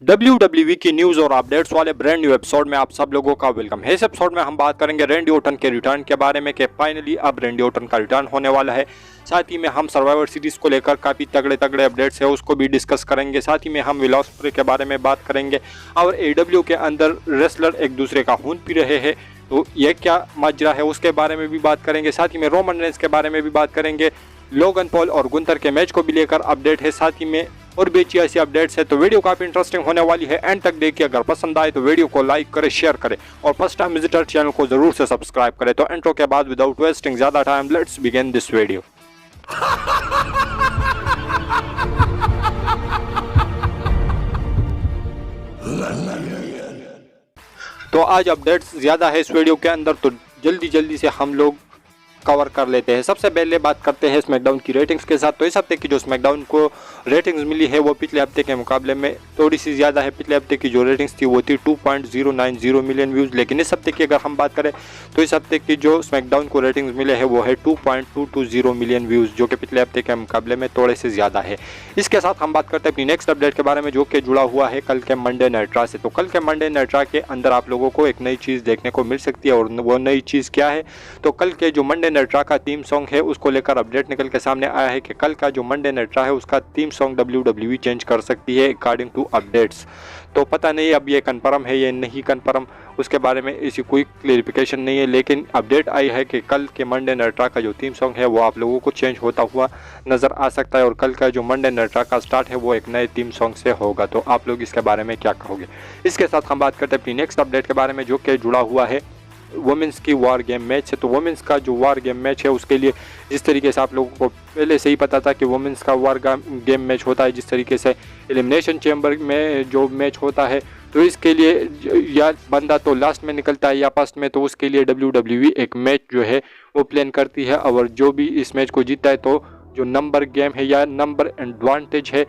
WWE की news और updates वाले ब्रांड न्यू एपिसोड में आप सब लोगों का वेलकम है। इस एपिसोड में हम बात करेंगे रैंडी ऑर्टन के रिटर्न के बारे में कि फाइनली अब रैंडी ऑर्टन का रिटर्न होने वाला है। साथ ही में हम सर्वाइवर सीरीज को लेकर काफी तगड़े अपडेट्स है उसको भी डिस्कस करेंगे। साथ ही में हम विल ऑस्प्रे के बारे में बात करेंगे और AEW के अंदर रेसलर एक दूसरे का खून पी रहे हैं, तो ये क्या माजरा है उसके बारे में भी बात करेंगे। साथ ही में रोमन रेंस के बारे में भी बात करेंगे। लोगन पॉल और गुंथर के मैच को भी लेकर अपडेट है। साथ ही में और भी अच्छी ऐसी अपडेट्स है, तो वीडियो काफी इंटरेस्टिंग होने वाली है। एंड तक देखिए, अगर पसंद आए तो वीडियो को लाइक करें, शेयर करें और फर्स्ट टाइम विजिटर चैनल को जरूर से सब्सक्राइब करें। तो इंट्रो के बाद विदाउट वेस्टिंग ज्यादा time let's begin this video. तो आज अपडेट्स ज्यादा है इस वीडियो के अंदर, तो जल्दी से हम लोग कवर कर लेते हैं। सबसे पहले बात करते हैं स्मैकडाउन की रेटिंग्स के साथ। तो इस हफ्ते की जो स्मैकडाउन को रेटिंग्स मिली है वो पिछले हफ्ते के मुकाबले में थोड़ी सी ज़्यादा है। पिछले हफ्ते की जो रेटिंग्स थी वो थी 2.090 मिलियन व्यूज़, लेकिन इस हफ्ते की अगर हम बात करें तो इस हफ्ते की जो स्मैकडाउन को रेटिंग्स मिले हैं वो है 2.220 मिलियन व्यूज़, जो कि पिछले हफ्ते के मुकाबले में थोड़े से ज़्यादा है। इसके साथ हम बात करते हैं अपनी नेक्स्ट अपडेट के बारे में, जो कि जुड़ा हुआ है कल के मंडे नाइट रॉ से। तो कल के मंडे नाइट रॉ के अंदर आप लोगों को एक नई चीज़ देखने को मिल सकती है, और वो नई चीज़ क्या है, तो कल के जो मंडे नाइट रॉ का थीम सॉन्ग है उसको लेकर अपडेट निकल के सामने आया है कि कल का जो मंडे नाइट रॉ है उसका थीम सॉन्ग WWE चेंज कर सकती है अकॉर्डिंग टू अपडेट्स। तो पता नहीं अब ये कन्फर्म है या नहीं कन्फर्म, उसके बारे में ऐसी कोई क्लेरिफिकेशन नहीं है, लेकिन अपडेट आई है कि कल के मंडे नाइट रॉ का जो थीम सॉन्ग है वो आप लोगों को चेंज होता हुआ नज़र आ सकता है, और कल का जो मंडे नाइट रॉ का स्टार्ट है वो एक नए थीम सॉन्ग से होगा। तो आप लोग इसके बारे में क्या कहोगे। इसके साथ हम बात करते हैं अपनी नेक्स्ट अपडेट के बारे में, जो कि जुड़ा हुआ है वुमेंस की वार गेम मैच है। तो वुमेंस का जो वार गेम मैच है उसके लिए जिस तरीके से आप लोगों को पहले से ही पता था कि वुमेंस का वार गेम मैच होता है, जिस तरीके से एलिमिनेशन चैम्बर में जो मैच होता है, तो इसके लिए या बंदा तो लास्ट में निकलता है या फर्स्ट में, तो उसके लिए WWE एक मैच जो है वो प्लान करती है, और जो भी इस मैच को जीता है तो जो नंबर गेम है या नंबर एडवांटेज है,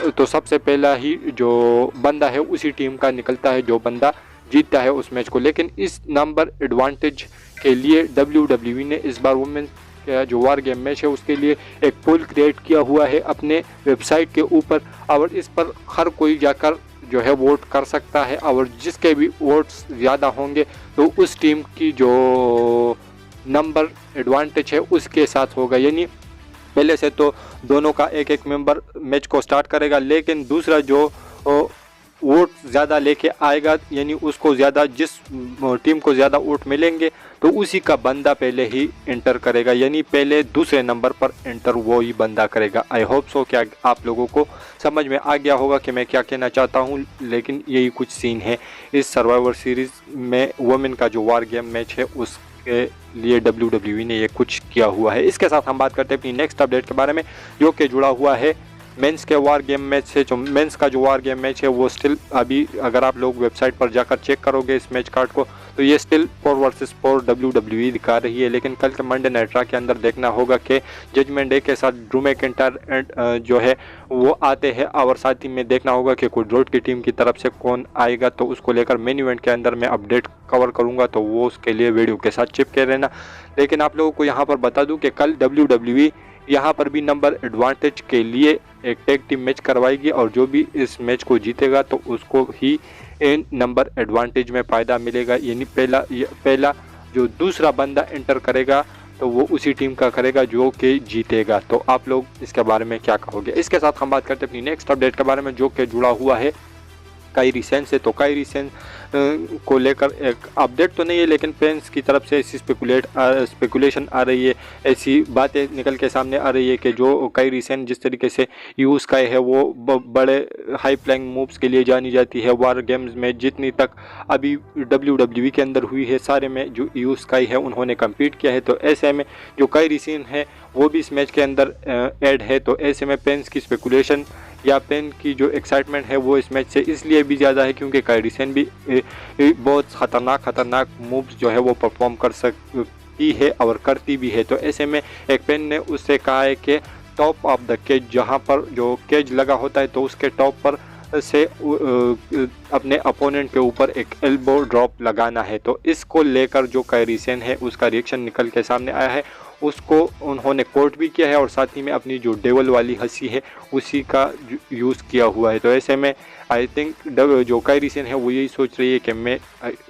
तो सबसे पहला ही जो बंदा है उसी टीम का निकलता है जो बंदा जीतता है उस मैच को। लेकिन इस नंबर एडवांटेज के लिए WWE ने इस बार वुमेन का जो वार गेम मैच है उसके लिए एक पोल क्रिएट किया हुआ है अपने वेबसाइट के ऊपर, और इस पर हर कोई जाकर जो है वोट कर सकता है, और जिसके भी वोट्स ज़्यादा होंगे तो उस टीम की जो नंबर एडवांटेज है उसके साथ होगा। यानी पहले से तो दोनों का एक मेंबर मैच को स्टार्ट करेगा, लेकिन दूसरा जो वोट ज़्यादा लेके आएगा, यानी उसको ज़्यादा जिस टीम को ज़्यादा वोट मिलेंगे तो उसी का बंदा पहले ही एंटर करेगा, यानी पहले दूसरे नंबर पर एंटर वो ही बंदा करेगा। आई होप सो क्या आप लोगों को समझ में आ गया होगा कि मैं क्या कहना चाहता हूँ, लेकिन यही कुछ सीन है इस सर्वाइवर सीरीज़ में। वुमेन का जो वार गेम मैच है उसके लिए WWE ने ये कुछ किया हुआ है। इसके साथ हम बात करते हैं अपनी नेक्स्ट अपडेट के बारे में, जो कि जुड़ा हुआ है मेंस के वार गेम मैच से। जो मेंस का जो वार गेम मैच है वो स्टिल अभी, अगर आप लोग वेबसाइट पर जाकर चेक करोगे इस मैच कार्ड को, तो ये स्टिल 4 वर्सेस 4 WWE दिखा रही है। लेकिन कल के मंडे नाइट रॉ के अंदर देखना होगा कि जजमेंट डे के साथ ड्रू मैकिंटायर जो है वो आते हैं, और साथ ही में देखना होगा कि कोड रोड की टीम की तरफ से कौन आएगा, तो उसको लेकर मेन इवेंट के अंदर मैं अपडेट कवर करूँगा, तो वो उसके लिए वीडियो के साथ चिपके रहना। लेकिन आप लोगों को यहाँ पर बता दूँ कि कल WWE यहाँ पर भी नंबर एडवांटेज के लिए एक टैग टीम मैच करवाएगी, और जो भी इस मैच को जीतेगा तो उसको ही इन नंबर एडवांटेज में फ़ायदा मिलेगा। यानी पहला जो दूसरा बंदा एंटर करेगा तो वो उसी टीम का करेगा जो कि जीतेगा। तो आप लोग इसके बारे में क्या कहोगे। इसके साथ हम बात करते हैं अपनी नेक्स्ट अपडेट के बारे में, जो कि जुड़ा हुआ है कायरी सेन से। तो कायरी सेन को लेकर एक अपडेट तो नहीं है, लेकिन फैंस की तरफ से ऐसी स्पेकुलेशन आ रही है, ऐसी बातें निकल के सामने आ रही है कि जो कायरी सेन जिस तरीके से यूज का है वो बड़े हाई फ्लाइंग मूव्स के लिए जानी जाती है। वार गेम्स में जितनी तक अभी WWE के अंदर हुई है सारे में जो यूज का है उन्होंने कम्पीट किया है, तो ऐसे में जो कायरी सेन है वो भी इस मैच के अंदर ऐड है। तो ऐसे में फैंस की स्पेकुलेशन या पेन की जो एक्साइटमेंट है वो इस मैच से इसलिए भी ज़्यादा है क्योंकि कायरी सेन भी बहुत खतरनाक मूव्स जो है वो परफॉर्म कर सकती है और करती भी है। तो ऐसे में एक पेन ने उससे कहा है कि टॉप ऑफ द केज, जहाँ पर जो केज लगा होता है तो उसके टॉप पर से अपने अपोनेंट के ऊपर एक एल्बो ड्रॉप लगाना है। तो इसको लेकर जो कायरी सेन है उसका रिएक्शन निकल के सामने आया है, उसको उन्होंने कोट भी किया है और साथ ही में अपनी जो डेवल वाली हंसी है उसी का यूज़ किया हुआ है। तो ऐसे में आई थिंक जो कायरी सेन है वो यही सोच रही है कि मैं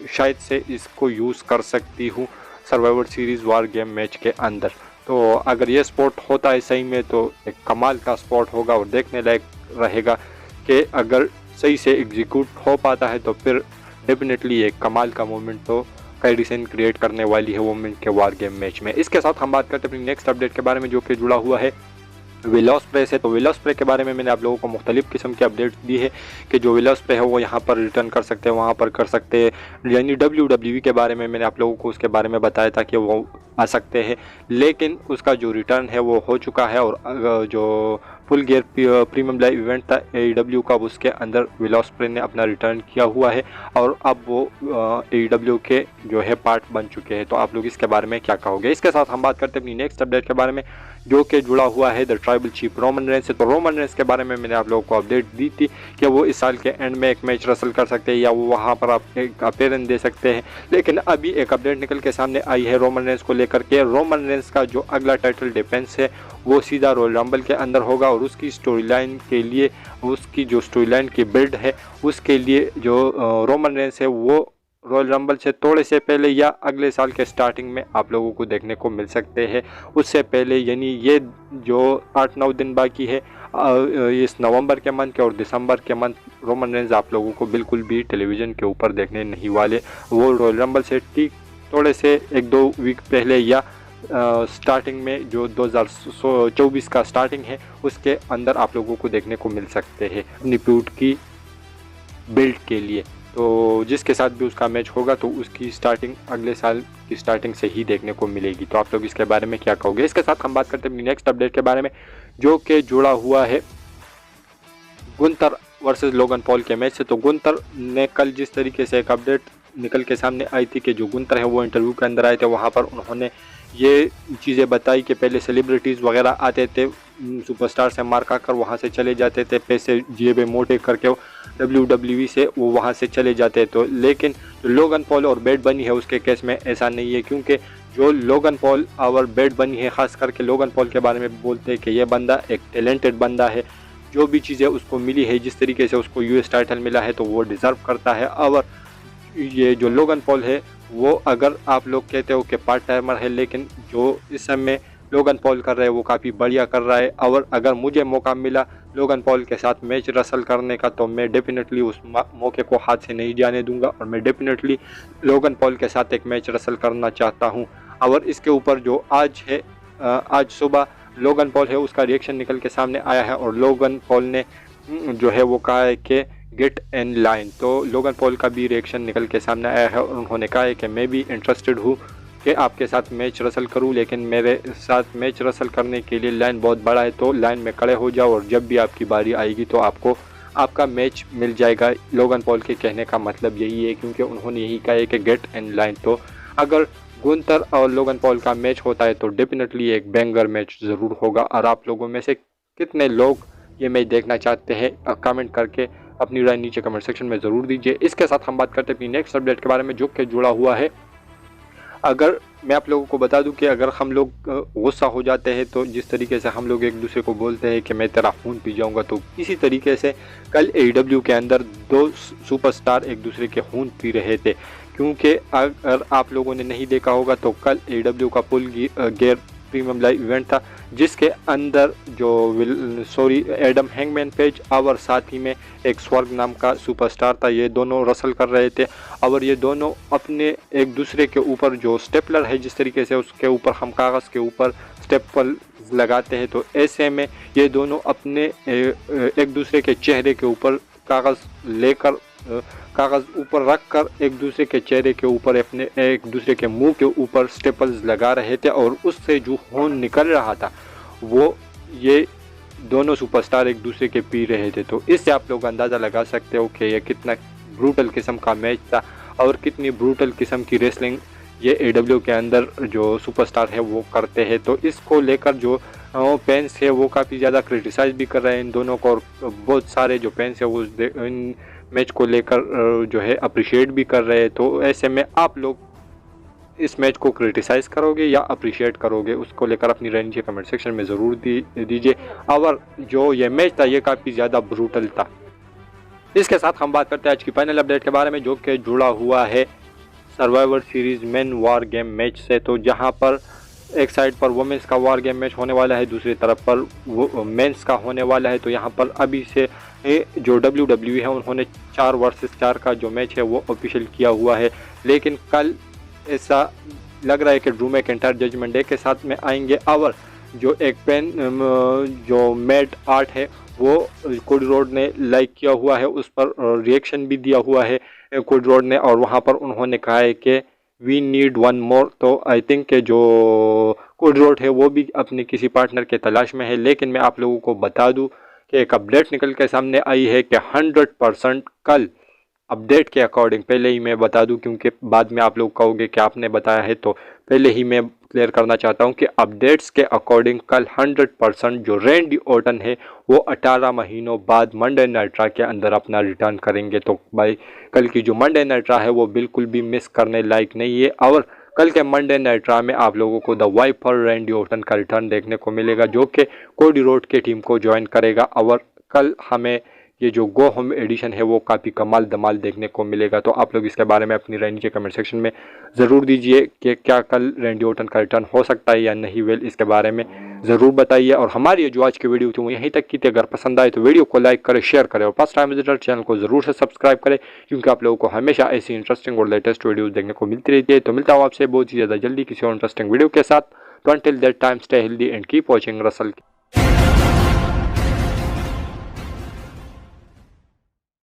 शायद से इसको यूज़ कर सकती हूँ survivor series war game match के अंदर। तो अगर ये स्पॉट होता है सही में तो एक कमाल का स्पॉट होगा और देखने लायक रहेगा कि अगर सही से एग्जीक्यूट हो पाता है तो फिर डेफिनेटली एक कमाल का मोमेंट तो कायरी सेन क्रिएट करने वाली है वोमेन के वार गेम मैच में। इसके साथ हम बात करते हैं अपनी नेक्स्ट अपडेट के बारे में जो कि जुड़ा हुआ है विल ऑस्प्रे से। तो विल ऑस्प्रे के बारे में मैंने आप लोगों को मुख्तलिफ किस्म की अपडेट दी है कि जो विल ऑस्प्रे है वो यहाँ पर रिटर्न कर सकते हैं, वहाँ पर कर सकते हैं। यानी WWE के बारे में मैंने आप लोगों को उसके बारे में बताया था कि वो आ सकते हैं, लेकिन उसका जो रिटर्न है वो हो चुका है। और जो full gear premium live event था AEW का, उसके अंदर विल ऑस्प्रे ने अपना रिटर्न किया हुआ है और अब वो AEW के जो है पार्ट बन चुके हैं। तो आप लोग इसके बारे में क्या कहोगे? इसके साथ हम बात करते हैं अपनी नेक्स्ट अपडेट के बारे में जो कि जुड़ा हुआ है the tribal chief Roman Reigns से। तो रोमन रेंस के बारे में मैंने आप लोगों को अपडेट दी थी कि वो इस साल के एंड में एक मैच रसल कर सकते हैं या वो वहाँ पर आप एक अपीयरेंस दे सकते हैं, लेकिन अभी एक अपडेट निकल के सामने आई है रोमन रेंस को लेकर के। रोमन रेंस का जो अगला टाइटल डिफेंस है वो सीधा रॉयल रंबल के अंदर होगा और उसकी स्टोरी लाइन के लिए, उसकी जो स्टोरी लाइन की बिल्ड है उसके लिए जो रोमन रेंस है वो रॉयल रंबल से थोड़े से पहले या अगले साल के स्टार्टिंग में आप लोगों को देखने को मिल सकते हैं। उससे पहले यानी ये जो 8-9 दिन बाकी है इस नवंबर के मंथ के और दिसंबर के मंथ रोमन रेंस आप लोगों को बिल्कुल भी टेलीविज़न के ऊपर देखने नहीं वाले। वो रॉयल रंबल से ठीक थोड़े से 1-2 वीक पहले या स्टार्टिंग में जो 2024 का स्टार्टिंग है उसके अंदर आप लोगों को देखने को मिल सकते हैं अपनी फ्यूड की बिल्ड के लिए। तो जिसके साथ भी उसका मैच होगा तो उसकी स्टार्टिंग अगले साल की स्टार्टिंग से ही देखने को मिलेगी। तो आप लोग इसके बारे में क्या कहोगे? इसके साथ हम बात करते हैं नेक्स्ट अपडेट के बारे में जो कि जुड़ा हुआ है गुंथर वर्सेस लोगन पॉल के मैच से। तो गुंथर ने कल जिस तरीके से एक अपडेट निकल के सामने आई थी कि जो गुंथर है वो इंटरव्यू के अंदर आए थे, वहाँ पर उन्होंने ये चीज़ें बताई कि पहले सेलिब्रिटीज़ वगैरह आते थे, सुपरस्टार से मार खाकर वहाँ से चले जाते थे, पैसे जेबे मोटे करके WWE से वो वहाँ से चले जाते। तो लेकिन जो लोगन पॉल और बैड बनी है उसके केस में ऐसा नहीं है, क्योंकि जो लोगन पॉल और बैड बनी है ख़ास करके लोगन पॉल के बारे में बोलते हैं कि ये बंदा एक टैलेंटेड बंदा है, जो भी चीज़ें उसको मिली है, जिस तरीके से उसको US टाइटल मिला है तो वो डिज़र्व करता है। और ये जो लोगन पॉल है वो अगर आप लोग कहते हो कि पार्ट टाइमर है, लेकिन जो इस समय लोगन पॉल कर रहा है वो काफ़ी बढ़िया कर रहा है। और अगर मुझे मौका मिला लोगन पॉल के साथ मैच रसल करने का तो मैं डेफिनेटली उस मौके को हाथ से नहीं जाने दूंगा और मैं डेफिनेटली लोगन पॉल के साथ एक मैच रसल करना चाहता हूं। और इसके ऊपर जो आज है, आज सुबह लोगन पॉल है उसका रिएक्शन निकल के सामने आया है और लोगन पॉल ने जो है वो कहा है कि गेट इन लाइन। तो लोगन पॉल का भी रिएक्शन निकल के सामने आया है और उन्होंने कहा है कि मैं भी इंटरेस्टेड हूँ कि आपके साथ मैच रसल करूं, लेकिन मेरे साथ मैच रसल करने के लिए लाइन बहुत बड़ा है, तो लाइन में खड़े हो जाओ और जब भी आपकी बारी आएगी तो आपको आपका मैच मिल जाएगा। लोगन पॉल के कहने का मतलब यही है, क्योंकि उन्होंने यही कहा है कि गेट इन लाइन। तो अगर गुंथर और लोगन पॉल का मैच होता है तो डेफिनेटली एक बैंगर मैच ज़रूर होगा। और आप लोगों में से कितने लोग ये मैच देखना चाहते हैं कमेंट करके अपनी राय नीचे कमेंट सेक्शन में ज़रूर दीजिए। इसके साथ हम बात करते हैं अपनी नेक्स्ट अपडेट के बारे में जो कि जुड़ा हुआ है, अगर मैं आप लोगों को बता दूं कि अगर हम लोग गुस्सा हो जाते हैं तो जिस तरीके से हम लोग एक दूसरे को बोलते हैं कि मैं तेरा खून पी जाऊंगा, तो इसी तरीके से कल AEW के अंदर 2 सुपरस्टार एक दूसरे के खून पी रहे थे। क्योंकि अगर आप लोगों ने नहीं देखा होगा तो कल AEW का full gear premium live event था जिसके अंदर जो एडम हैंगमैन पेज और साथ ही में एक स्वर्ग नाम का सुपरस्टार था, ये दोनों रसल कर रहे थे। और ये दोनों अपने एक दूसरे के ऊपर जो स्टेपलर है जिस तरीके से उसके ऊपर हम कागज़ के ऊपर स्टेपल लगाते हैं, तो ऐसे में ये दोनों अपने एक दूसरे के चेहरे के ऊपर कागज़ ऊपर रख कर एक दूसरे के चेहरे के ऊपर अपने एक दूसरे के मुंह के ऊपर स्टेपल्स लगा रहे थे और उससे जो खून निकल रहा था वो ये दोनों सुपरस्टार एक दूसरे के पी रहे थे। तो इससे आप लोग अंदाज़ा लगा सकते हो कि ये कितना ब्रूटल किस्म का मैच था और कितनी ब्रूटल किस्म की रेसलिंग ये AEW के अंदर जो सुपरस्टार है वो करते हैं। तो इसको लेकर जो फैंस है वो काफ़ी ज़्यादा क्रिटिसाइज़ भी कर रहे हैं इन दोनों को, और बहुत सारे जो फैंस है वो इन मैच को लेकर जो है अप्रिशिएट भी कर रहे हैं। तो ऐसे में आप लोग इस मैच को क्रिटिसाइज़ करोगे या अप्रिशिएट करोगे, उसको लेकर अपनी राय नीचे कमेंट सेक्शन में ज़रूर दीजिए। और जो ये मैच था ये काफ़ी ज़्यादा ब्रूटल था। इसके साथ हम बात करते हैं आज की फाइनल अपडेट के बारे में, जो कि जुड़ा हुआ है survivor series main war game match से। तो जहां पर एक साइड पर वुमेन्स का वार गेम मैच होने वाला है, दूसरी तरफ पर वो मेंस का होने वाला है। तो यहाँ पर अभी से जो WWE है उन्होंने 4 वर्सेस 4 का जो मैच है वो ऑफिशियल किया हुआ है, लेकिन कल ऐसा लग रहा है कि ड्रू मैकिंटायर जजमेंट डे के साथ में आएंगे और जो एक पेन जो मैट आर्ट है वो कोडी रोड ने लाइक किया हुआ है, उस पर रिएक्शन भी दिया हुआ है कोडी रोड ने, और वहाँ पर उन्होंने कहा है कि वी नीड वन मोर। तो आई थिंक कि जो कोडी रोड है वो भी अपने किसी पार्टनर के तलाश में है। लेकिन मैं आप लोगों को बता दूं कि एक अपडेट निकल के सामने आई है कि 100% कल अपडेट के अकॉर्डिंग, पहले ही मैं बता दूं क्योंकि बाद में आप लोग कहोगे कि आपने बताया है, तो पहले ही मैं क्लियर करना चाहता हूं कि अपडेट्स के अकॉर्डिंग कल 100% जो रैंडी ऑर्टन है वो 18 महीनों बाद मंडे नाइट रा के अंदर अपना रिटर्न करेंगे। तो भाई कल की जो मंडे नाइट रा है वो बिल्कुल भी मिस करने लायक नहीं है, और कल के मंडे नाइट रा में आप लोगों को द वाइपर रैंडी ऑर्टन का रिटर्न देखने को मिलेगा, जो कि कोडी रोड के टीम को ज्वाइन करेगा। और कल हमें ये जो गो होम एडिशन है वो काफ़ी कमाल धमाल देखने को मिलेगा। तो आप लोग इसके बारे में अपनी राय नीचे कमेंट सेक्शन में ज़रूर दीजिए कि क्या कल रैंडी ऑर्टन का रिटर्न हो सकता है या नहीं। वेल, इसके बारे में ज़रूर बताइए। और हमारी ये जो आज की वीडियो थी वो यहीं तक की थी। अगर पसंद आए तो वीडियो को लाइक करें, शेयर करें और फर्स्ट टाइम विजिटर चैनल को ज़रूर से सब्सक्राइब करें, क्योंकि आप लोगों को हमेशा ऐसी इंटरेस्टिंग और लेटेस्ट वीडियो देखने को मिलती रहती है। तो मिलता हूँ आपसे बहुत ही ज़्यादा जल्दी किसी और इंटरेस्टिंग वीडियो के साथ। तो until that time stay healthy and keep watching Russell.